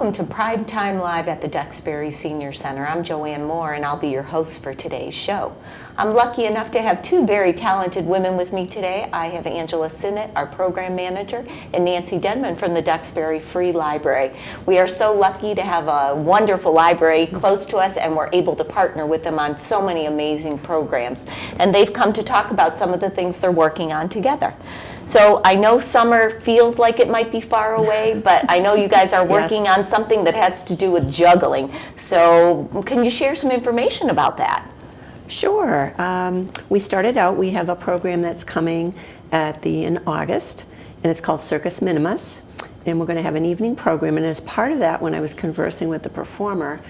Welcome to Primetime Live at the Duxbury Senior Center. I'm Joanne Moore, and I'll be your host for today's show. I'm lucky enough to have two very talented women with me today. I have Angela Sinnot, our program manager, and Nancy Denman from the Duxbury Free Library. We are so lucky to have a wonderful library close to us, and we're able to partner with them on so many amazing programs. And they've come to talk about some of the things they're working on together. So I know summer feels like it might be far away, but I know you guys are working on something that has to do with juggling. So can you share some information about that? Sure. We started out, we have a program that's coming in August, and it's called Circus Minimus, and we're going to have an evening program. And as part of that, when I was conversing with the performer,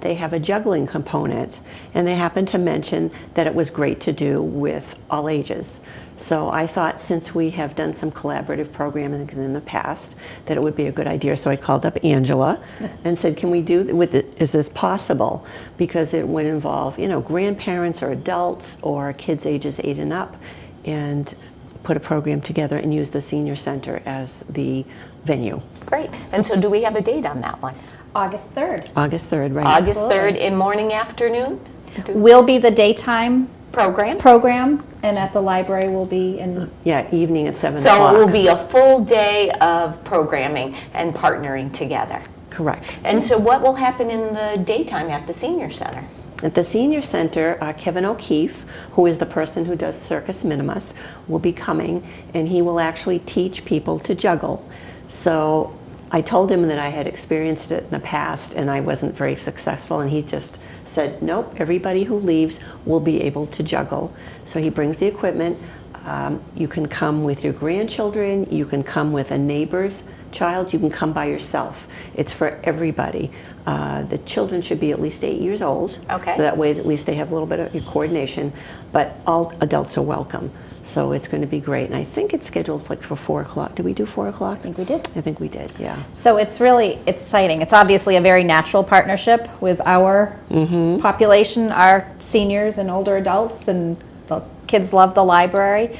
they have a juggling component, and they happened to mention that it was great to do with all ages. So I thought, since we have done some collaborative programming in the past, that it would be a good idea. So I called up Angela and said, can we do with it, is this possible? Because it would involve, grandparents or adults or kids ages 8 and up, and put a program together and use the senior center as the venue. Great. And so do we have a date on that one? August 3rd. August 3rd, right. August 3rd in morning, afternoon? Will be the daytime program, and at the library will be in... evening at 7 So o'clock. it will be a full day of programming and partnering together. Correct. And so what will happen in the daytime at the senior center? At the senior center, Kevin O'Keefe, who is the person who does Circus Minimus, will be coming, and he will actually teach people to juggle. So I told him that I had experienced it in the past and I wasn't very successful, and he just said, nope, everybody who leaves will be able to juggle. So he brings the equipment. You can come with your grandchildren, you can come with a neighbor's child, you can come by yourself. It's for everybody. The children should be at least 8 years old, okay. So that way at least they have a little bit of coordination, but all adults are welcome. So it's going to be great, and I think it's scheduled like for 4 o'clock. Did we do 4 o'clock? I think we did. I think we did, yeah. So it's really exciting. It's obviously a very natural partnership with our population, our seniors and older adults, and the kids love the library.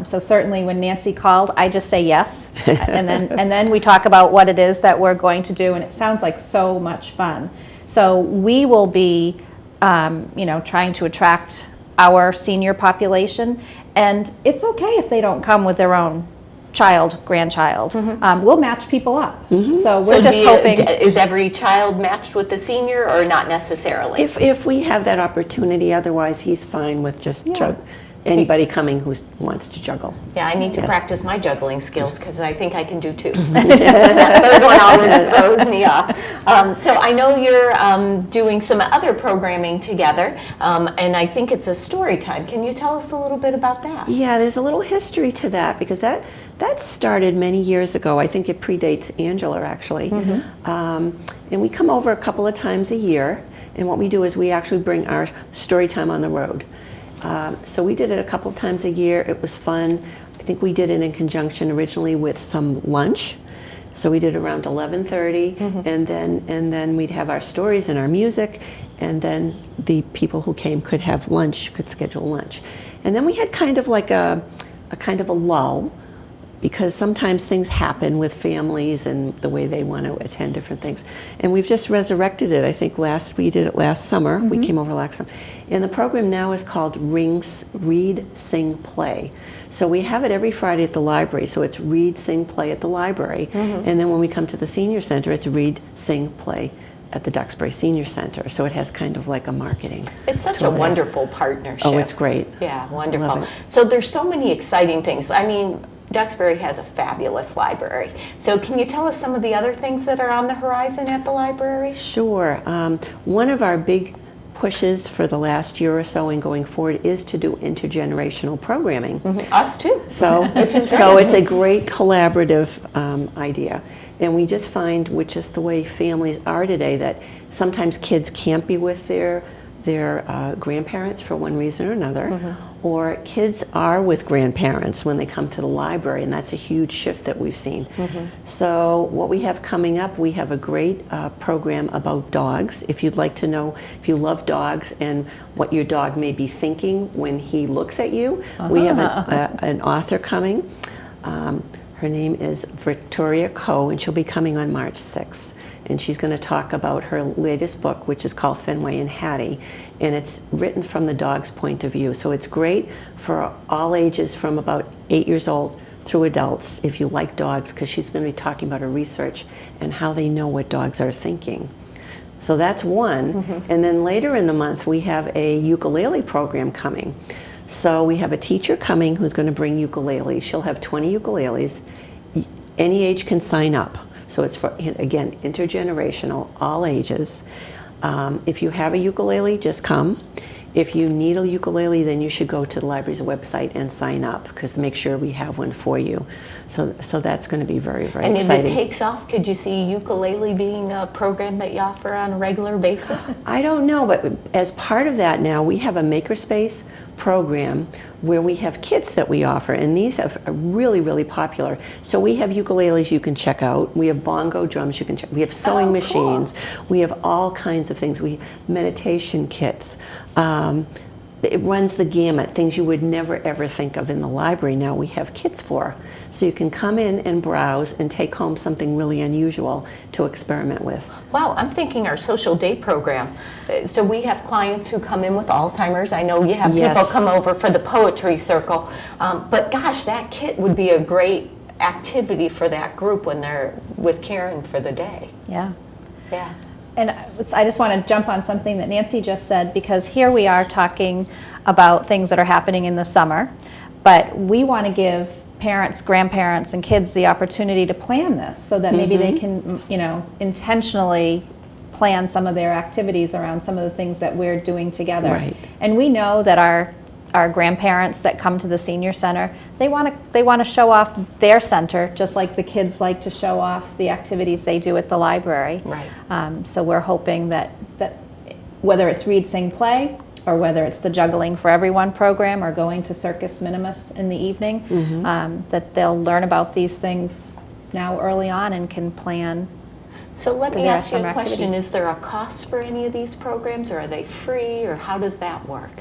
So certainly when Nancy called, I just say yes. and then we talk about what it is that we're going to do, and it sounds like so much fun. So we will be trying to attract our senior population, and it's okay if they don't come with their own grandchild. We'll match people up. So we're just hoping. Is every child matched with the senior, or not necessarily? If we have that opportunity, otherwise he's fine with just anybody coming who wants to juggle. Yeah, I need to practice my juggling skills, because I think I can do two. That third one always throws me off. So I know you're doing some other programming together, and I think it's a story time. Can you tell us a little bit about that? Yeah, there's a little history to that, because that started many years ago. I think it predates Angela, actually. And we come over a couple of times a year, and what we do is we actually bring our story time on the road. So we did it a couple times a year. It was fun. I think we did it in conjunction originally with some lunch. So we did around 11:30, and then we'd have our stories and our music, and then the people who came could have lunch, could schedule lunch. And then we had kind of like a lull, because sometimes things happen with families and the way they want to attend different things. And we've just resurrected it. I think we did it last summer. We came over last summer. And the program now is called Read, Sing, Play. So we have it every Friday at the library. So it's Read, Sing, Play at the library. And then when we come to the senior center, it's Read, Sing, Play at the Duxbury Senior Center. So it has kind of like a marketing. It's such a wonderful partnership. Oh, it's great. Yeah, wonderful. So there's so many exciting things. I mean, Duxbury has a fabulous library. So can you tell us some of the other things that are on the horizon at the library? Sure. One of our big pushes for the last year or so and going forward is to do intergenerational programming. Us too. So it's a great collaborative idea. And we just find, which is the way families are today, that sometimes kids can't be with their grandparents for one reason or another, or kids are with grandparents when they come to the library, and that's a huge shift that we've seen. So what we have coming up, we have a great program about dogs. If you'd like to know, if you love dogs and what your dog may be thinking when he looks at you, we have an author coming. Her name is Victoria Coe, and she'll be coming on March 6th. And she's going to talk about her latest book, which is called Fenway and Hattie, and it's written from the dog's point of view. So it's great for all ages from about 8 years old through adults if you like dogs, because she's going to be talking about her research and how they know what dogs are thinking. So that's one. And then later in the month we have a ukulele program coming. So we have a teacher coming who's going to bring ukuleles. She'll have 20 ukuleles. Any age can sign up. So it's for, again, intergenerational, all ages. If you have a ukulele, just come. If you need a ukulele, then you should go to the library's website and sign up, because to make sure we have one for you. So that's going to be very, very exciting. And if it takes off, could you see ukulele being a program that you offer on a regular basis? I don't know, but as part of that now, we have a makerspace program where we have kits that we offer, and these are really, really popular. So we have ukuleles you can check out. We have bongo drums you can check. We have sewing machines. We have all kinds of things. We meditation kits. It runs the gamut, things you would never ever think of in the library now we have kits for. So you can come in and browse and take home something really unusual to experiment with. Wow, I'm thinking our social day program. So we have clients who come in with Alzheimer's. I know you have people come over for the poetry circle. But gosh, that kit would be a great activity for that group when they're with Karen for the day. Yeah. Yeah. And I just want to jump on something that Nancy just said, because here we are talking about things that are happening in the summer, but we want to give parents, grandparents, and kids the opportunity to plan this so that maybe they can, intentionally plan some of their activities around some of the things that we're doing together. Right. And we know that our grandparents that come to the senior center, they want to show off their center just like the kids like to show off the activities they do at the library. Right. So we're hoping that whether it's read, sing, play, or whether it's the Juggling for Everyone program or going to Circus Minimus in the evening, that they'll learn about these things now early on and can plan. So let me ask you a question. Activities. Is there a cost for any of these programs, or are they free, or how does that work?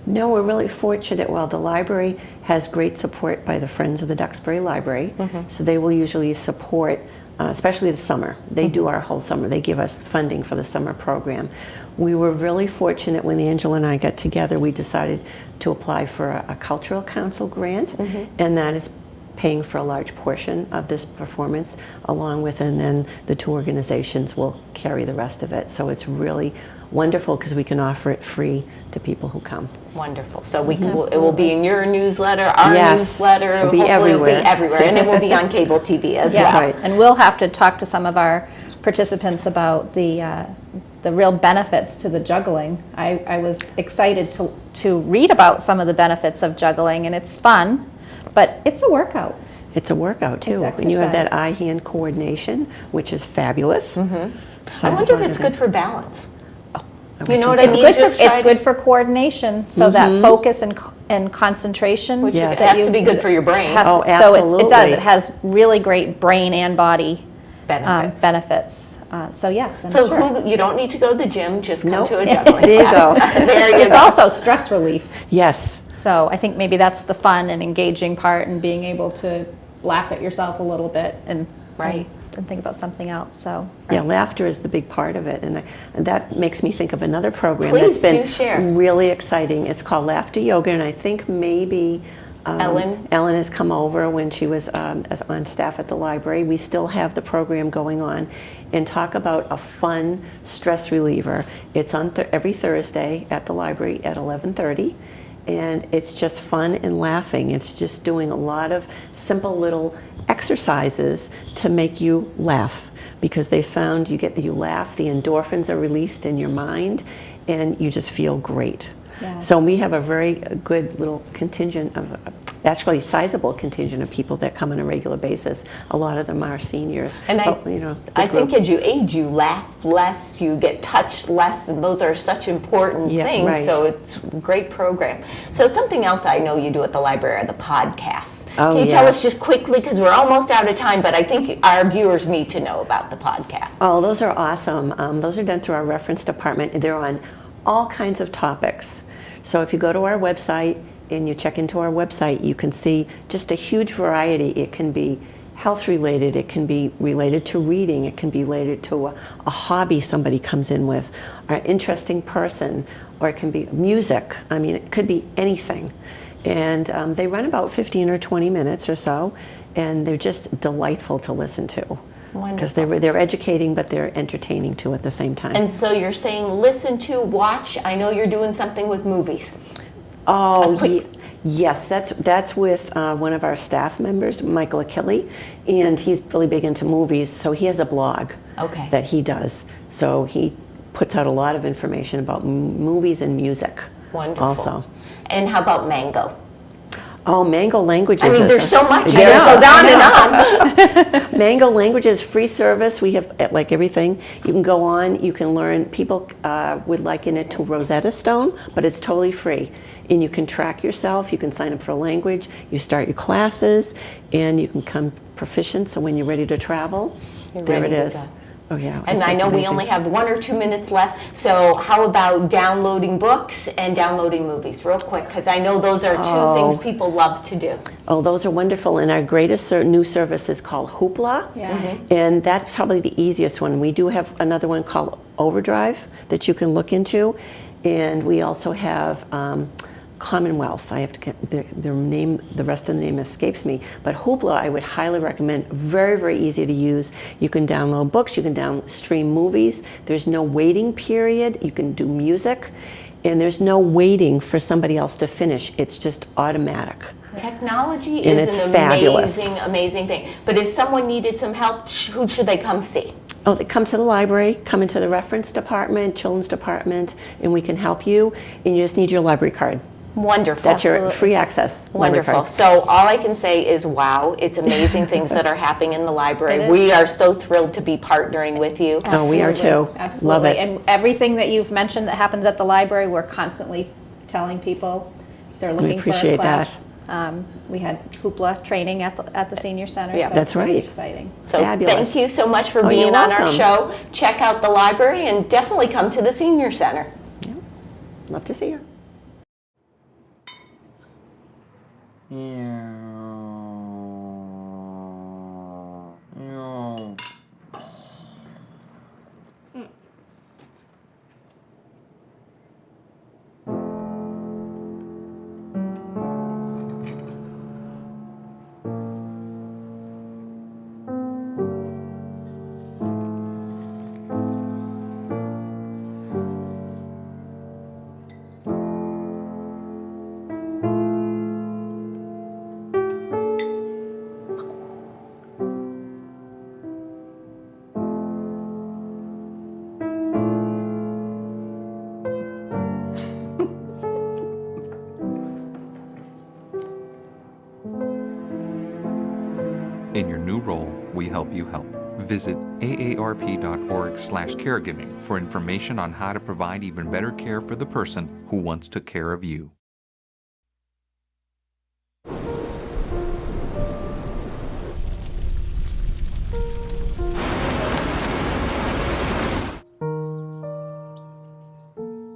No, we're really fortunate. Well, the library has great support by the Friends of the Duxbury Library, so they will usually support, especially the summer. They do our whole summer. They give us funding for the summer program. We were really fortunate when Angela and I got together. We decided to apply for a cultural council grant, and that is paying for a large portion of this performance along with, and then the two organizations will carry the rest of it. So it's really wonderful because we can offer it free to people who come. Wonderful. So we can, it will be in your newsletter, our newsletter, it'll be hopefully everywhere. It'll be everywhere, and it will be on cable TV as Yes. well. Right. And we'll have to talk to some of our participants about the real benefits to the juggling. I was excited to read about some of the benefits of juggling, and it's fun, but it's a workout. It's a workout too. It's And you have that exercise. eye-hand coordination, which is fabulous. So I wonder if it's good for balance. You know what I It's mean? good. Just try It's to- good for coordination, so that focus and concentration. Which Yes. has to be good for your brain. So it absolutely. does. It has really great brain and body Benefits. benefits. So yes, I'm So sure. you don't need to go to the gym, just come Nope. to a juggling There you class. go. There you It's go. also stress relief. Yes. So I think maybe that's the fun and engaging part, and being able to laugh at yourself a little bit and Right. and think about something else. So Yeah, laughter is the big part of it, and that makes me think of another program Please that's been do share. really exciting. It's called Laughter Yoga, and I think maybe Ellen has come over when she was as on staff at the library. We still have the program going on, and talk about a fun stress reliever. It's on every Thursday at the library at 11:30. And it's just fun and laughing. It's just doing a lot of simple little exercises to make you laugh, because they found you laugh, the endorphins are released in your mind, and you just feel great. Yeah. So we have a very good little contingent of, actually sizable contingent of people that come on a regular basis. A lot of them are seniors. And I think as you age, you laugh less, you get touched less, and those are such important things. Right. So it's a great program. So something else I know you do at the library are the podcasts. Oh, Can you tell us yes. just quickly, because we're almost out of time, but I think our viewers need to know about the podcast. Oh, those are awesome. Those are done through our reference department. They're on all kinds of topics. So if you go to our website and you check into our website, you can see just a huge variety. It can be health related, it can be related to reading, it can be related to a hobby somebody comes in with, or an interesting person, or it can be music. I mean, it could be anything. And they run about 15 or 20 minutes or so, and they're just delightful to listen to. Because they're educating, but they're entertaining too at the same time. And so you're saying listen to, watch. I know you're doing something with movies. Oh, yes, that's with one of our staff members, Michael Coakley, and he's really big into movies, so he has a blog that he does. So he puts out a lot of information about movies and music. Wonderful. Also. And how about Mango? Oh, Mango Languages. I mean, there's so much. It just goes on and on. Mango Languages, free service. We have like everything. You can go on. You can learn. People would liken it to Rosetta Stone, but it's totally free. And you can track yourself. You can sign up for a language. You start your classes, and you can become proficient. So when you're ready to travel, there it is. Oh yeah. And I know we only have 1 or 2 minutes left, so how about downloading books and downloading movies real quick, because I know those are two things people love to do. Oh, those are wonderful, and our greatest new service is called Hoopla, and that's probably the easiest one. We do have another one called Overdrive that you can look into, and we also have Commonwealth. I have to get their name, the rest of the name escapes me. But Hoopla, I would highly recommend. Very, very easy to use. You can download books, you can stream movies. There's no waiting period. You can do music, and there's no waiting for somebody else to finish. It's just automatic. Technology And is it's an fabulous. amazing, amazing thing. But if someone needed some help, who should they come see? Oh, they come to the library, come into the reference department, children's department, and we can help you. And you just need your library card. Wonderful. That's your free access. Wonderful. So all I can say is wow, it's amazing things that are happening in the library. We are so thrilled to be partnering with you. Oh, we are too. Absolutely. Love it. And everything that you've mentioned that happens at the library, we're constantly telling people they're looking for a class. We had Hoopla training at the senior center. Yeah, so that's it's really right. Exciting. So Fabulous. thank you so much for you're being on our welcome. show. Check out the library and definitely come to the senior center. Yeah. Love to see you. No. In your new role, we help you help. Visit aarp.org/caregiving for information on how to provide even better care for the person who once took care of you.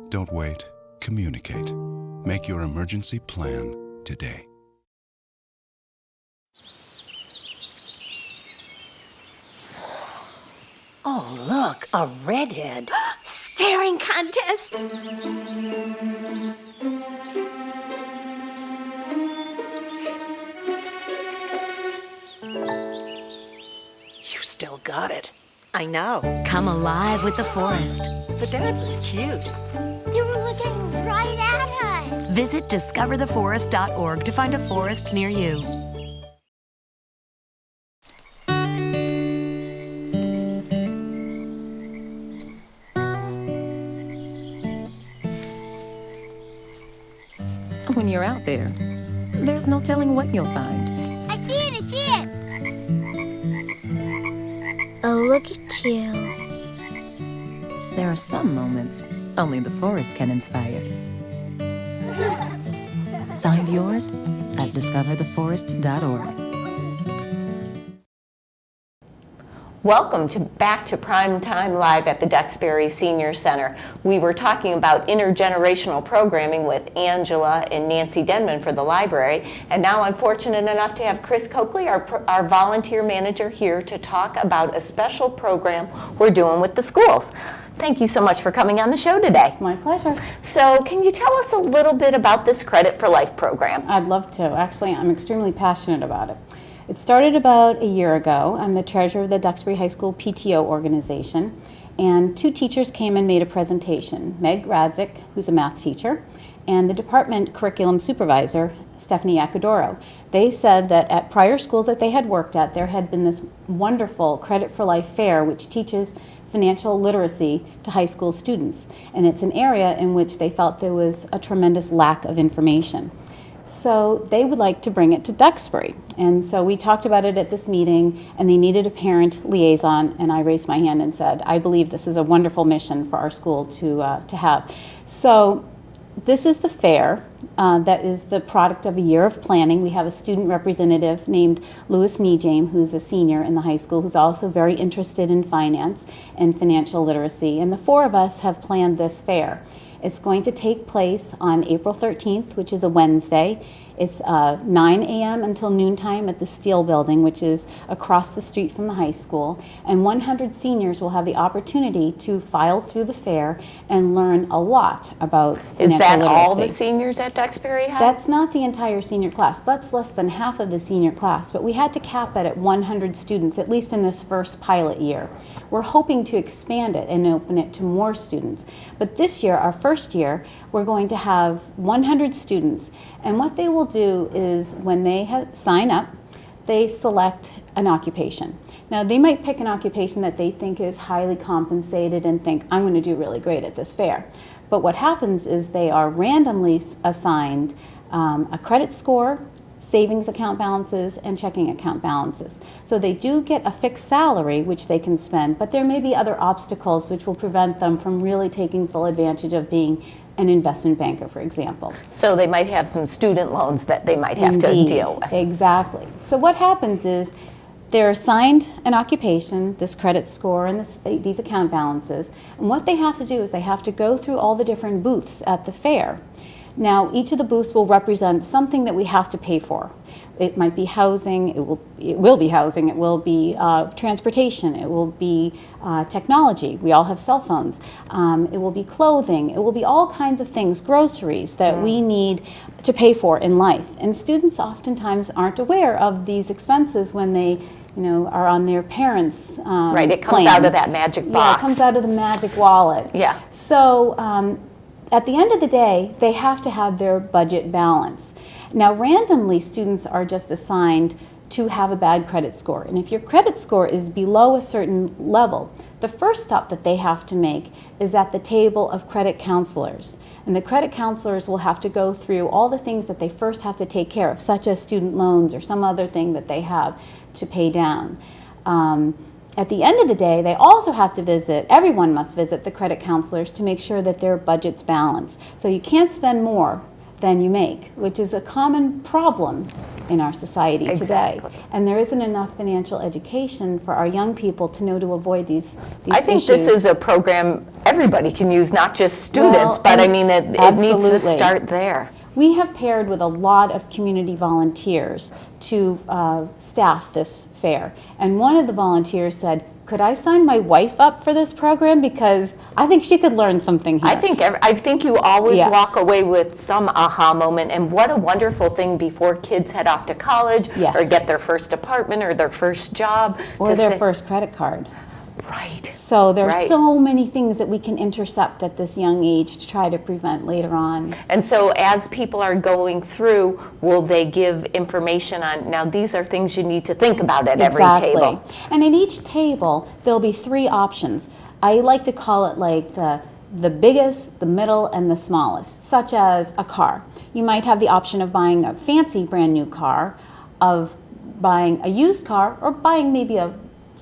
Don't wait. Communicate. Make your emergency plan today. Oh, look, a redhead. Staring contest. You still got it. I know. Come alive with the forest. The dad was cute. They were looking right at us. Visit discovertheforest.org to find a forest near you. When you're out there, there's no telling what you'll find. I see it, I see it. Oh, look at you. There are some moments only the forest can inspire. Find yours at discovertheforest.org. Welcome back to Primetime Live at the Duxbury Senior Center. We were talking about intergenerational programming with Angela and Nancy Denman for the library, and now I'm fortunate enough to have Chris Coakley, our volunteer manager, here to talk about a special program we're doing with the schools. Thank you so much for coming on the show today. It's my pleasure. So can you tell us a little bit about this Credit for Life program? I'd love to. Actually, I'm extremely passionate about it. It started about a year ago. I'm the treasurer of the Duxbury High School PTO organization, and two teachers came and made a presentation. Meg Radzik, who's a math teacher, and the department curriculum supervisor, Stephanie Acadoro. They said that at prior schools that they had worked at, there had been this wonderful Credit for Life fair which teaches financial literacy to high school students. And it's an area in which they felt there was a tremendous lack of information. So they would like to bring it to Duxbury. And so we talked about it at this meeting, and they needed a parent liaison, and I raised my hand and said, I believe this is a wonderful mission for our school to have. So this is the fair that is the product of a year of planning. We have a student representative named Louis Nejame, who's a senior in the high school, who's also very interested in finance and financial literacy. And the four of us have planned this fair. It's going to take place on April 13th, which is a Wednesday. It's 9 a.m. until noontime at the Steel Building, which is across the street from the high school. And 100 seniors will have the opportunity to file through the fair and learn a lot about financial literacy. Is that all the seniors at Duxbury have? That's not the entire senior class. That's less than half of the senior class. But we had to cap it at 100 students, at least in this first pilot year. We're hoping to expand it and open it to more students. But this year, our first year, we're going to have 100 students. And what they will do is when they sign up, they select an occupation. Now, they might pick an occupation that they think is highly compensated and think, I'm going to do really great at this fair. But what happens is they are randomly assigned a credit score, savings account balances, and checking account balances. So they do get a fixed salary which they can spend, but there may be other obstacles which will prevent them from really taking full advantage of being an investment banker, for example. So they might have some student loans that they might have to deal with. Exactly. So what happens is they're assigned an occupation, this credit score, and these account balances, and what they have to do is they have to go through all the different booths at the fair. Now, each of the booths will represent something that we have to pay for. It might be housing, it will be housing, it will be transportation, it will be technology. We all have cell phones. It will be clothing, it will be all kinds of things, groceries that we need to pay for in life. And students oftentimes aren't aware of these expenses when they are on their parents' Right, it comes out of that magic box. Yeah, it comes out of the magic wallet. Yeah. So at the end of the day, they have to have their budget balance. Now, randomly, students are just assigned to have a bad credit score. And if your credit score is below a certain level, the first stop that they have to make is at the table of credit counselors. And the credit counselors will have to go through all the things that they first have to take care of, such as student loans or some other thing that they have to pay down. At the end of the day, they also have to everyone must visit the credit counselors to make sure that their budget's balanced. So you can't spend more than you make, which is a common problem in our society today. And there isn't enough financial education for our young people to know to avoid these I think issues. This is a program everybody can use, not just students, but I mean, it needs to start there. We have paired with a lot of community volunteers to staff this fair. And one of the volunteers said, could I sign my wife up for this program? Because I think she could learn something here. I think you always walk away with some aha moment, and what a wonderful thing before kids head off to college or get their first apartment or their first job. Or their first credit card. Right. So there are so many things that we can intercept at this young age to try to prevent later on. And so as people are going through, will they give information on, now these are things you need to think about at every table? And at each table, there'll be 3 options. I like to call it like the biggest, the middle, and the smallest, such as a car. You might have the option of buying a fancy brand new car, of buying a used car, or buying maybe a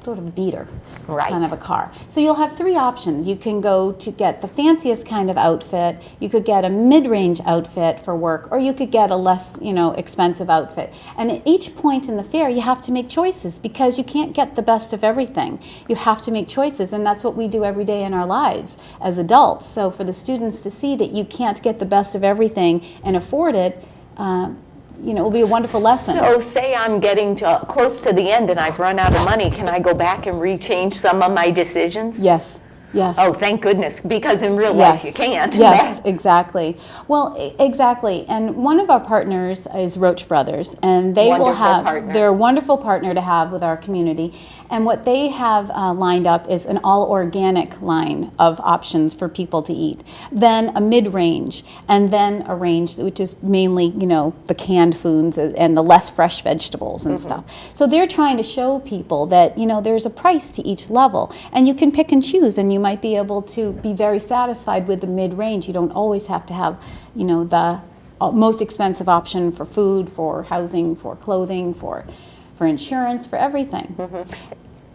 sort of beater. Right. kind of a car. So you'll have three options. You can go to get the fanciest kind of outfit, you could get a mid-range outfit for work, or you could get a less, expensive outfit. And at each point in the fair, you have to make choices because you can't get the best of everything. You have to make choices, and that's what we do every day in our lives as adults. So for the students to see that you can't get the best of everything and afford it, it will be a wonderful lesson. So say I'm getting close to the end and I've run out of money, can I go back and rechange some of my decisions? Yes. Yes. Oh, thank goodness, because in real life you can't. Yes, exactly. Well, exactly. And one of our partners is Roach Brothers, and they will have, they're a wonderful partner to have with our community. And what they have lined up is an all-organic line of options for people to eat. Then a mid-range, and then a range which is mainly, the canned foods and the less fresh vegetables and stuff. So they're trying to show people that, there's a price to each level, and you can pick and choose, and you might be able to be very satisfied with the mid-range. You don't always have to have, the most expensive option for food, for housing, for clothing, for insurance, for everything.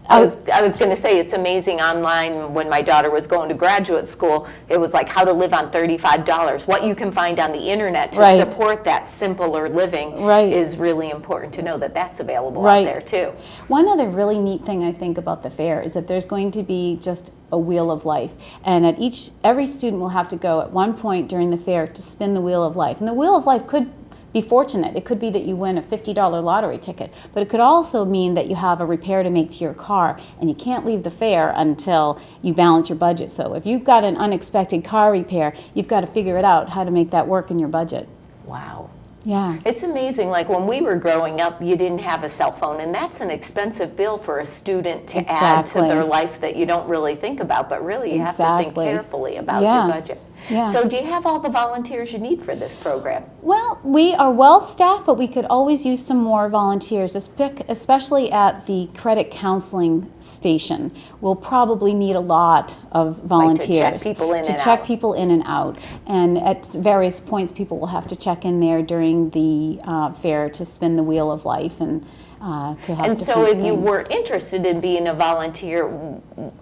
I was going to say, it's amazing online. When my daughter was going to graduate school, it was like how to live on $35. What you can find on the internet to support that simpler living is really important to know that that's available out there too. One other really neat thing I think about the fair is that there's going to be just a wheel of life, and at every student will have to go at one point during the fair to spin the wheel of life. And the wheel of life could be fortunate. It could be that you win a $50 lottery ticket, but it could also mean that you have a repair to make to your car and you can't leave the fair until you balance your budget. So if you've got an unexpected car repair, you've got to figure it out how to make that work in your budget. Wow. Yeah. It's amazing, like when we were growing up, you didn't have a cell phone, and that's an expensive bill for a student to add to their life that you don't really think about, but really you have to think carefully about your budget. Yeah. So do you have all the volunteers you need for this program? Well, we are well staffed, but we could always use some more volunteers, especially at the credit counseling station. We'll probably need a lot of volunteers. Like to check people in and out. To check people in and out. And at various points, people will have to check in there during the fair to spin the wheel of life and to have. And so if you were interested in being a volunteer,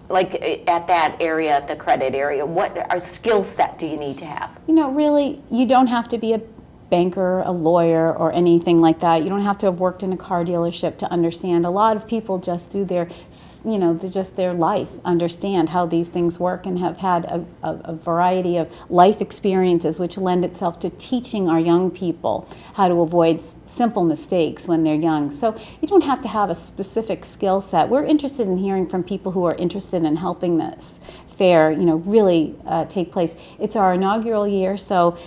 like at that area, at the credit area, what skill set do you need to have? Really, you don't have to be a banker, a lawyer, or anything like that. You don't have to have worked in a car dealership to understand. A lot of people just through their, just their life understand how these things work and have had a variety of life experiences which lend itself to teaching our young people how to avoid simple mistakes when they're young. So you don't have to have a specific skill set. We're interested in hearing from people who are interested in helping this fair, really take place. It's our inaugural year, so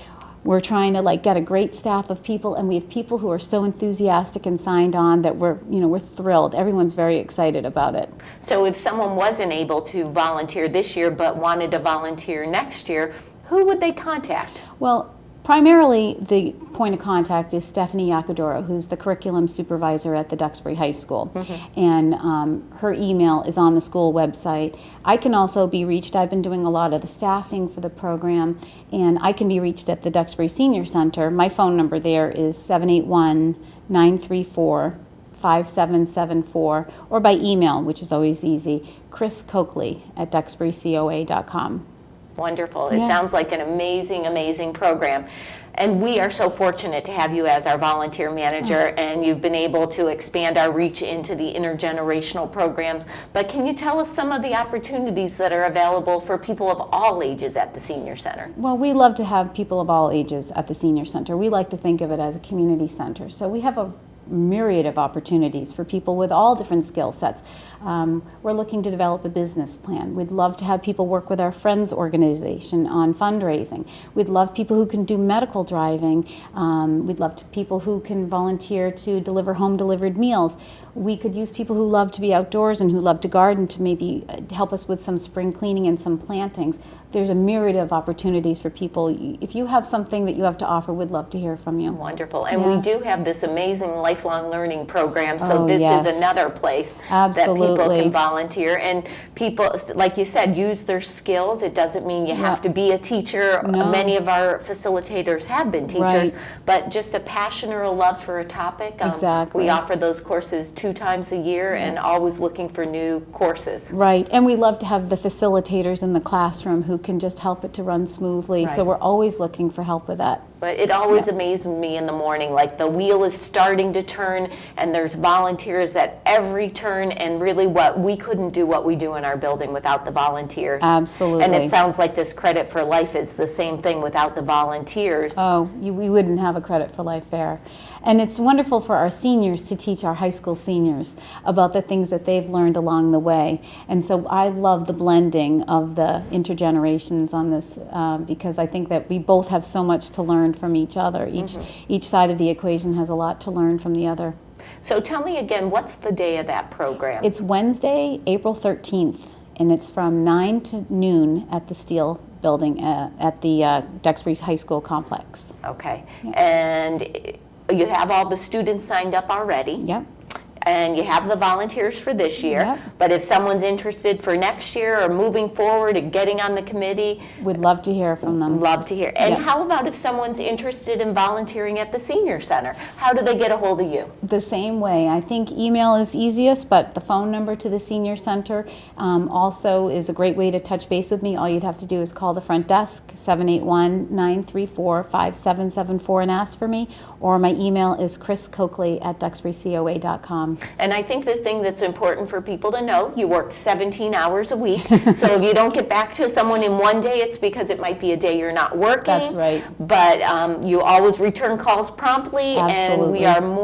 we're trying to get a great staff of people, and we have people who are so enthusiastic and signed on that we're thrilled. Everyone's very excited about it. So if someone wasn't able to volunteer this year but wanted to volunteer next year, who would they contact? Well, primarily the point of contact is Stephanie Yacodoro, who's the curriculum supervisor at the Duxbury High School. And her email is on the school website. I can also be reached. I've been doing a lot of the staffing for the program, and I can be reached at the Duxbury Senior Center. My phone number there is 781-934-5774, or by email, which is always easy, chriscoakley@duxburycoa.com. Wonderful. It sounds like an amazing, amazing program. And we are so fortunate to have you as our volunteer manager, and you've been able to expand our reach into the intergenerational programs. But can you tell us some of the opportunities that are available for people of all ages at the Senior Center? Well, we love to have people of all ages at the Senior Center. We like to think of it as a community center. So we have a myriad of opportunities for people with all different skill sets. We're looking to develop a business plan. We'd love to have people work with our Friends organization on fundraising. We'd love people who can do medical driving. We'd love people who can volunteer to deliver home-delivered meals. We could use people who love to be outdoors and who love to garden to maybe help us with some spring cleaning and some plantings. There's a myriad of opportunities for people. If you have something that you have to offer, we'd love to hear from you. Wonderful. And we do have this amazing life lifelong learning program, so Oh, this yes. is another place that people Absolutely. can volunteer. And people, like you said, use their skills. It doesn't mean you have to be a teacher. No. Many of our facilitators have been teachers, Right. but just a passion or a love for a topic. Exactly. We offer those courses 2 times a year and always looking for new courses. Right, and we love to have the facilitators in the classroom who can just help it to run smoothly. So Right. we're always looking for help with that. But it always amazed me in the morning, like the wheel is starting to turn and there's volunteers at every turn, and really we couldn't do what we do in our building without the volunteers. Absolutely. And it sounds like this Credit for Life is the same thing without the volunteers. Oh, we wouldn't have a Credit for Life fair. And it's wonderful for our seniors to teach our high school seniors about the things that they've learned along the way. And so I love the blending of the intergenerations on this because I think that we both have so much to learn from each other. Each side of the equation has a lot to learn from the other. So tell me again, what's the day of that program? It's Wednesday, April 13th, and it's from 9 to noon at the Steel Building at the Duxbury High School complex. Okay. And you have all the students signed up already. Yep. And you have the volunteers for this year. Yep. But if someone's interested for next year or moving forward and getting on the committee, We'd love to hear from them. love to hear. And Yep. how about if someone's interested in volunteering at the senior center? How do they get a hold of you? The same way. I think email is easiest, but the phone number to the senior center also is a great way to touch base with me. All you'd have to do is call the front desk, 781-934-5774, and ask for me. Or my email is chriscoakley@duxburycoa.com. And I think the thing that's important for people to know, you work 17 hours a week. So if you don't get back to someone in one day, it's because it might be a day you're not working. That's right. But you always return calls promptly. Absolutely. And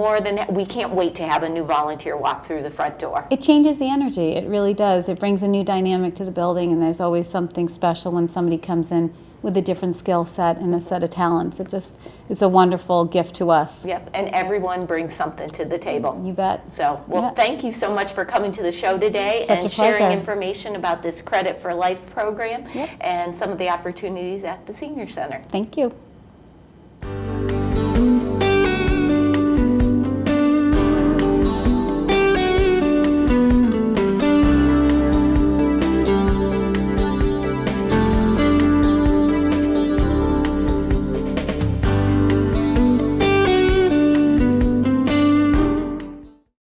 we can't wait to have a new volunteer walk through the front door. It changes the energy. It really does. It brings a new dynamic to the building, and there's always something special when somebody comes in with a different skill set and a set of talents. It's a wonderful gift to us. Yep, and everyone brings something to the table. You bet. So, Yeah. thank you so much for coming to the show today Such and a sharing pleasure. information about this Credit for Life program Yep. and some of the opportunities at the Senior Center. Thank you.